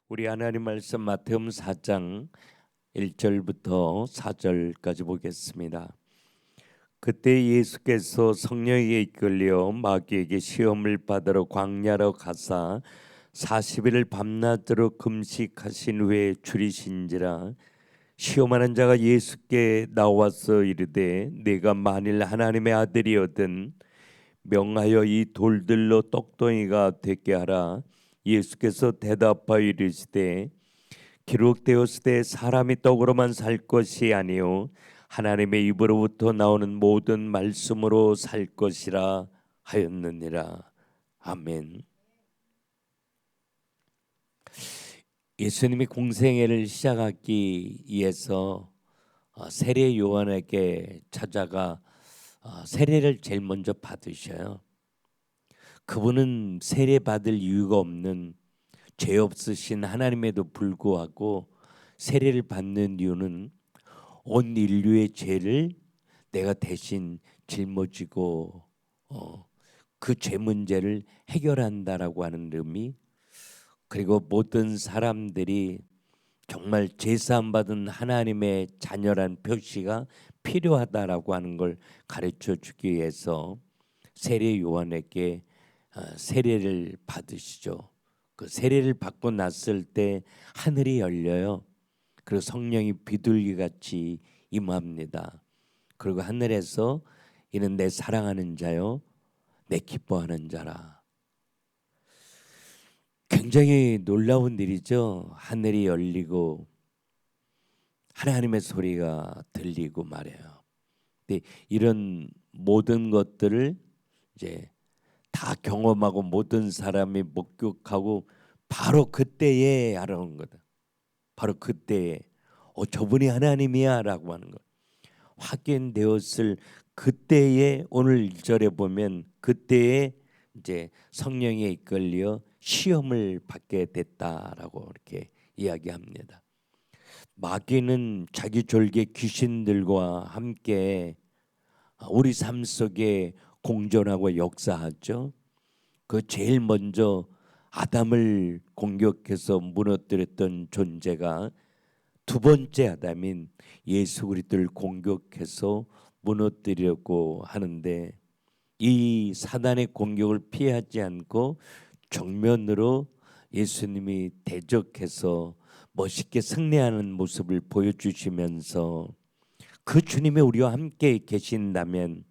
우리 하나님 말씀 마태음 4장 1절부터 4절까지 보겠습니다. 그때 예수께서 성령에게 이끌려 마귀에게 시험을 받으러 광야로 가사 40일을 밤낮으로 금식하신 후에 줄이신지라. 시험하는 자가 예수께 나와서 이르되 내가 만일 하나님의 아들이거든 명하여 이 돌들로 떡덩이가 되게 하라. 예수께서 대답하여 이르시되 기록되었으되 사람이 떡으로만 살 것이 아니요 하나님의 입으로부터 나오는 모든 말씀으로 살 것이라 하였느니라. 아멘. 예수님이 공생애를 시작하기 위해서 세례 요한에게 찾아가 세례를 제일 먼저 받으셔요. 그분은 세례 받을 이유가 없는 죄 없으신 하나님에도 불구하고 세례를 받는 이유는 온 인류의 죄를 내가 대신 짊어지고 그 죄 문제를 해결한다라고 하는 의미, 그리고 모든 사람들이 정말 제사함 받은 하나님의 자녀란 표시가 필요하다라고 하는 걸 가르쳐 주기 위해서 세례 요한에게 세례를 받으시죠. 그 세례를 받고 났을 때 하늘이 열려요. 그리고 성령이 비둘기같이 임합니다. 그리고 하늘에서 이는 내 사랑하는 자요 내 기뻐하는 자라. 굉장히 놀라운 일이죠. 하늘이 열리고 하나님의 소리가 들리고 말이에요. 근데 이런 모든 것들을 이제 다 경험하고 모든 사람이 목격하고 바로 그때에 알아온 거다. 바로 그때에 저분이 하나님이야 라고 하는 것 확인되었을 그때에 오늘 1절에 보면 그때에 이제 성령에 이끌려 시험을 받게 됐다라고 이렇게 이야기합니다. 마귀는 자기 졸개 귀신들과 함께 우리 삶 속에 공존하고 역사하죠. 그 제일 먼저 아담을 공격해서 무너뜨렸던 존재가 두 번째 아담인 예수 그리스도를 공격해서 무너뜨리려고 하는데 이 사단의 공격을 피하지 않고 정면으로 예수님이 대적해서 멋있게 승리하는 모습을 보여주시면서 그 주님이 우리와 함께 계신다면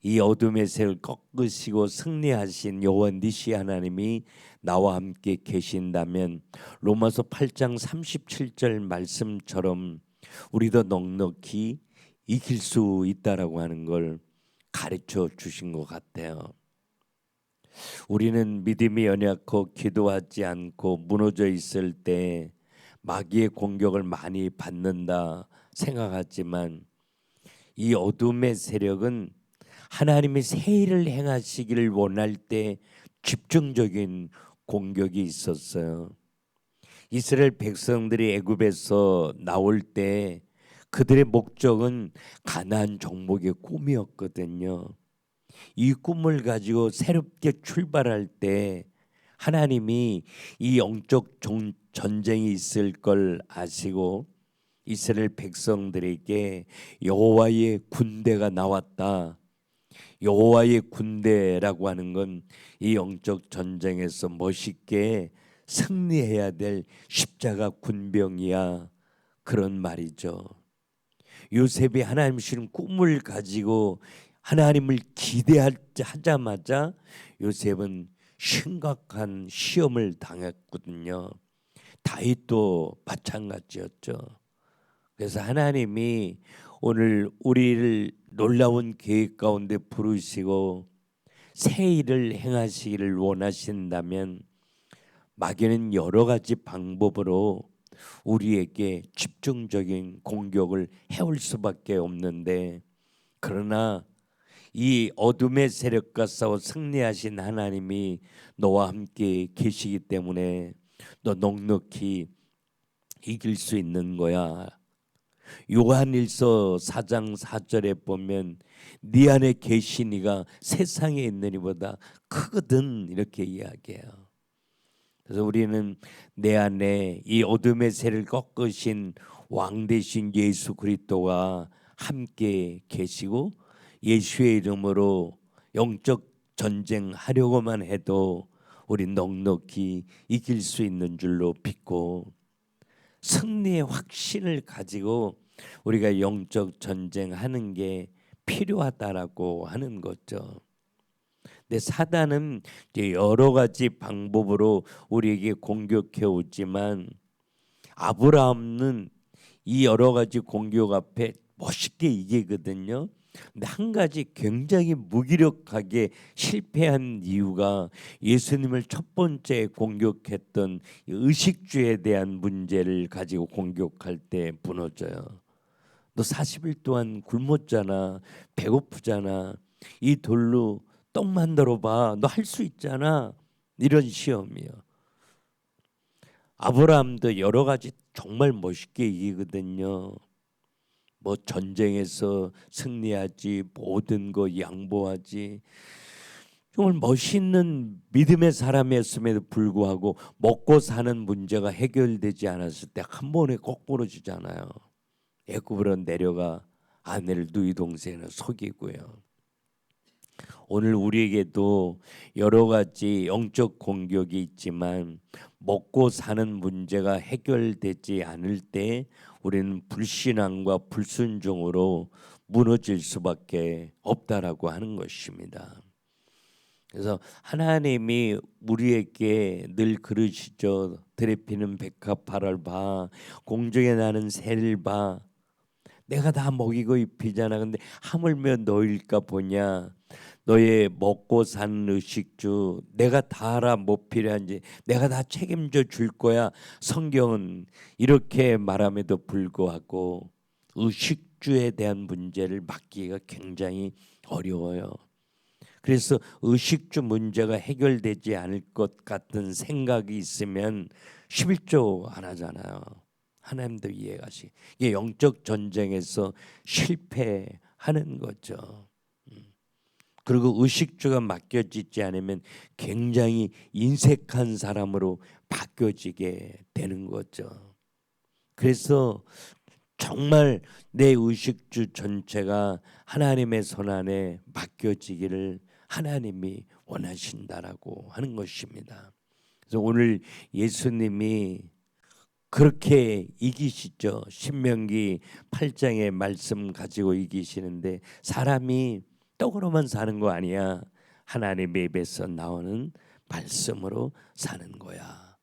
이 어둠의 세를 꺾으시고 승리하신 여호와 니시 하나님이 나와 함께 계신다면 로마서 8장 37절 말씀처럼 우리도 넉넉히 이길 수 있다라고 하는 걸 가르쳐 주신 것 같아요. 우리는 믿음이 연약하고 기도하지 않고 무너져 있을 때 마귀의 공격을 많이 받는다 생각하지만 이 어둠의 세력은 하나님이 새 일을 행하시기를 원할 때 집중적인 공격이 있었어요. 이스라엘 백성들이 애굽에서 나올 때 그들의 목적은 가나안 정복의 꿈이었거든요. 이 꿈을 가지고 새롭게 출발할 때 하나님이 이 영적 전쟁이 있을 걸 아시고 이스라엘 백성들에게 여호와의 군대가 나왔다. 여호와의 군대라고 하는 건 이 영적 전쟁에서 멋있게 승리해야 될 십자가 군병이야. 그런 말이죠. 요셉이 하나님 주신 꿈을 가지고 하나님을 기대하자마자 요셉은 심각한 시험을 당했거든요. 다윗도 마찬가지였죠. 그래서 하나님이 오늘 우리를 놀라운 계획 가운데 부르시고 새 일을 행하시기를 원하신다면 마귀는 여러 가지 방법으로 우리에게 집중적인 공격을 해올 수밖에 없는데, 그러나 이 어둠의 세력과 싸워 승리하신 하나님이 너와 함께 계시기 때문에 너 넉넉히 이길 수 있는 거야. 요한일서 4장 4절에 보면 네 안에 계신 이가 세상에 있는 이보다 크거든 이렇게 이야기해요. 그래서 우리는 내 안에 이 어둠의 세를 꺾으신 왕 되신 예수 그리스도가 함께 계시고 예수의 이름으로 영적 전쟁하려고만 해도 우리 넉넉히 이길 수 있는 줄로 믿고 승리의 확신을 가지고 우리가 영적 전쟁하는 게 필요하다라고 하는 거죠. 근데 사단은 이제 여러 가지 방법으로 우리에게 공격해 오지만 아브라함은 이 여러 가지 공격 앞에 멋있게 이기거든요. 근데 한 가지 굉장히 무기력하게 실패한 이유가 예수님을 첫 번째 공격했던 의식주에 대한 문제를 가지고 공격할 때 무너져요. 너 40일 동안 굶었잖아. 배고프잖아. 이 돌로 떡 만들어 봐. 너 할 수 있잖아. 이런 시험이요. 아브라함도 여러 가지 정말 멋있게 이기거든요. 뭐 전쟁에서 승리하지, 모든 거 양보하지. 정말 멋있는 믿음의 사람이었음에도 불구하고 먹고 사는 문제가 해결되지 않았을 때 한 번에 거꾸로 지잖아요. 애굽으로 내려가 아내를 누이 동생을 속이고요. 오늘 우리에게도 여러 가지 영적 공격이 있지만 먹고 사는 문제가 해결되지 않을 때 우리는 불신앙과 불순종으로 무너질 수밖에 없다라고 하는 것입니다. 그래서 하나님이 우리에게 늘 그러시죠. 들에 피는 백합화를 봐, 공중에 나는 새를 봐. 내가 다 먹이고 입히잖아. 근데 하물며 너일까 보냐. 너의 먹고 사는 의식주 내가 다 알아. 뭐 필요한지 내가 다 책임져 줄 거야. 성경은 이렇게 말함에도 불구하고 의식주에 대한 문제를 막기가 굉장히 어려워요. 그래서 의식주 문제가 해결되지 않을 것 같은 생각이 있으면 11조 안 하잖아요. 하나님도 이해가시. 이게 영적 전쟁에서 실패하는 거죠. 그리고 의식주가 맡겨지지 않으면 굉장히 인색한 사람으로 바뀌어지게 되는 거죠. 그래서 정말 내 의식주 전체가 하나님의 손 안에 맡겨지기를 하나님이 원하신다라고 하는 것입니다. 그래서 오늘 예수님이 그렇게 이기시죠. 신명기 8장의 말씀 가지고 이기시는데 사람이 떡으로만 사는 거 아니야. 하나님의 입에서 나오는 말씀으로 사는 거야.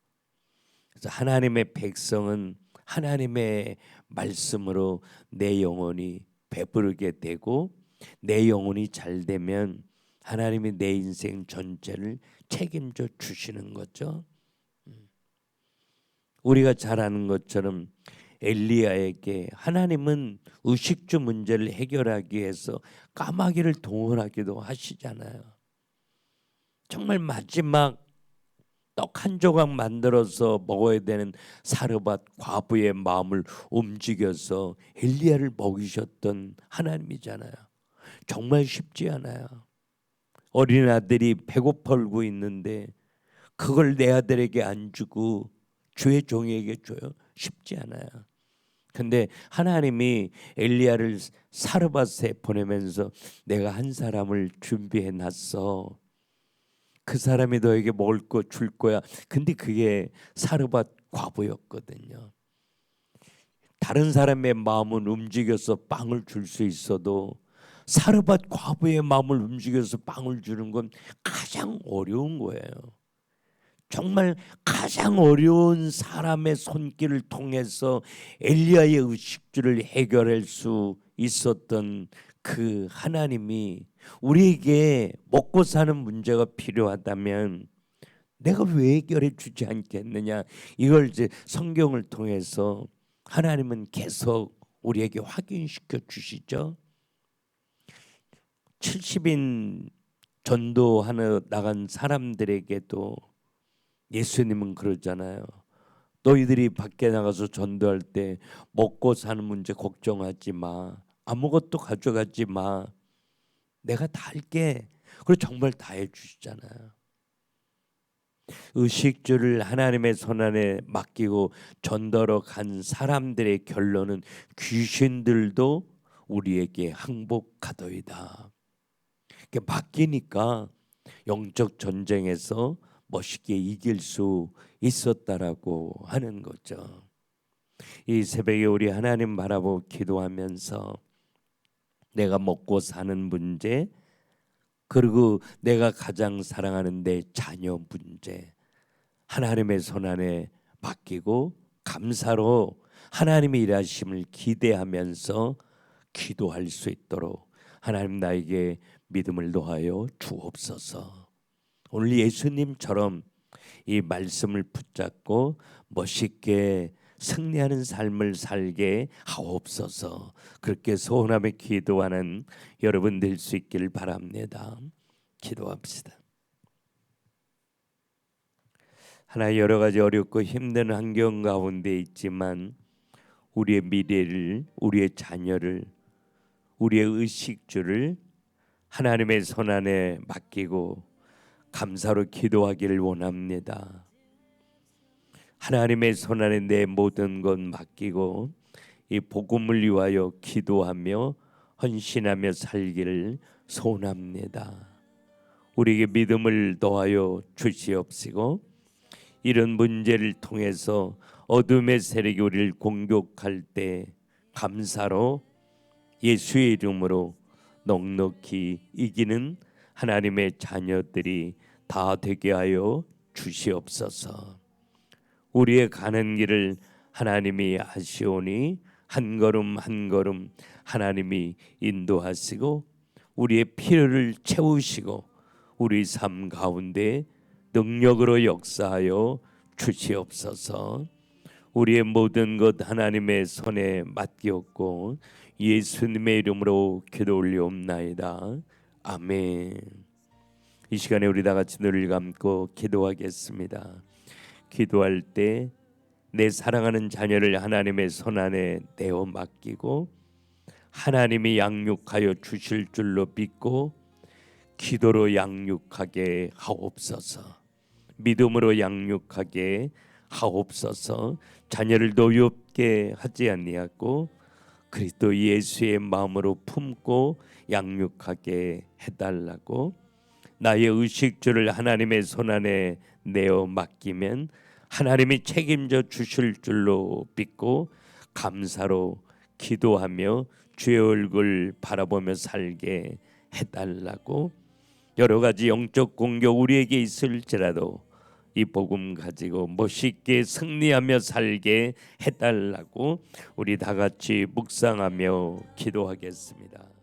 그래서 하나님의 백성은 하나님의 말씀으로 내 영혼이 배부르게 되고 내 영혼이 잘 되면 하나님이 내 인생 전체를 책임져 주시는 거죠. 우리가 잘 아는 것처럼 엘리야에게 하나님은 의식주 문제를 해결하기 위해서 까마귀를 동원하기도 하시잖아요. 정말 마지막 떡 한 조각 만들어서 먹어야 되는 사르밧 과부의 마음을 움직여서 엘리야를 먹이셨던 하나님이잖아요. 정말 쉽지 않아요. 어린 아들이 배고파 울고 있는데 그걸 내 아들에게 안 주고 주의 종에게 줘요. 쉽지 않아요. 근데 하나님이 엘리야를 사르밧에 보내면서 내가 한 사람을 준비해 놨어. 그 사람이 너에게 먹을 거 줄 거야. 근데 그게 사르밧 과부였거든요. 다른 사람의 마음은 움직여서 빵을 줄 수 있어도 사르밧 과부의 마음을 움직여서 빵을 주는 건 가장 어려운 거예요. 정말 가장 어려운 사람의 손길을 통해서 엘리야의 의식주를 해결할 수 있었던 그 하나님이 우리에게 먹고 사는 문제가 필요하다면 내가 왜 해결해 주지 않겠느냐. 이걸 이제 성경을 통해서 하나님은 계속 우리에게 확인시켜 주시죠. 70인 전도하러 나간 사람들에게도 예수님은 그러잖아요. 너희들이 밖에 나가서 전도할 때 먹고 사는 문제 걱정하지 마. 아무것도 가져가지 마. 내가 다 할게. 그리고 정말 다 해주시잖아요. 의식주를 하나님의 손안에 맡기고 전도로 간 사람들의 결론은 귀신들도 우리에게 항복하더이다. 맡기니까 영적 전쟁에서 멋있게 이길 수 있었다라고 하는 거죠. 이 새벽에 우리 하나님 바라보고 기도하면서 내가 먹고 사는 문제, 그리고 내가 가장 사랑하는 내 자녀 문제, 하나님의 손안에 맡기고 감사로 하나님의 일하심을 기대하면서 기도할 수 있도록 하나님 나에게 믿음을 더하여 주옵소서. 오늘 예수님처럼 이 말씀을 붙잡고 멋있게 승리하는 삶을 살게 하옵소서. 그렇게 소원하며 기도하는 여러분 될 수 있기를 바랍니다. 기도합시다. 하나 여러 가지 어렵고 힘든 환경 가운데 있지만 우리의 미래를, 우리의 자녀를, 우리의 의식주를 하나님의 손안에 맡기고 감사로 기도하기를 원합니다. 하나님의 손안에 내 모든 것 맡기고 이 복음을 위하여 기도하며 헌신하며 살기를 소원합니다. 우리에게 믿음을 더하여 주시옵시고 이런 문제를 통해서 어둠의 세력이 우리를 공격할 때 감사로 예수의 이름으로 넉넉히 이기는 하나님의 자녀들이 다 되게 하여 주시옵소서. 우리의 가는 길을 하나님이 아시오니 한 걸음 한 걸음 하나님이 인도하시고 우리의 필요를 채우시고 우리 삶 가운데 능력으로 역사하여 주시옵소서. 우리의 모든 것 하나님의 손에 맡기었고 예수님의 이름으로 기도 올리옵나이다. 아멘. 이 시간에 우리 다 같이 눈을 감고 기도하겠습니다. 기도할 때 내 사랑하는 자녀를 하나님의 손안에 내어 맡기고 하나님이 양육하여 주실 줄로 믿고 기도로 양육하게 하옵소서. 믿음으로 양육하게 하옵소서. 자녀를 노엽게 하지 아니하고 그리스도 예수의 마음으로 품고 양육하게 해달라고. 나의 의식주를 하나님의 손안에 내어 맡기면 하나님이 책임져 주실 줄로 믿고 감사로 기도하며 주의 얼굴 바라보며 살게 해달라고. 여러 가지 영적 공격 우리에게 있을지라도 이 복음 가지고 멋있게 승리하며 살게 해달라고 우리 다 같이 묵상하며 기도하겠습니다.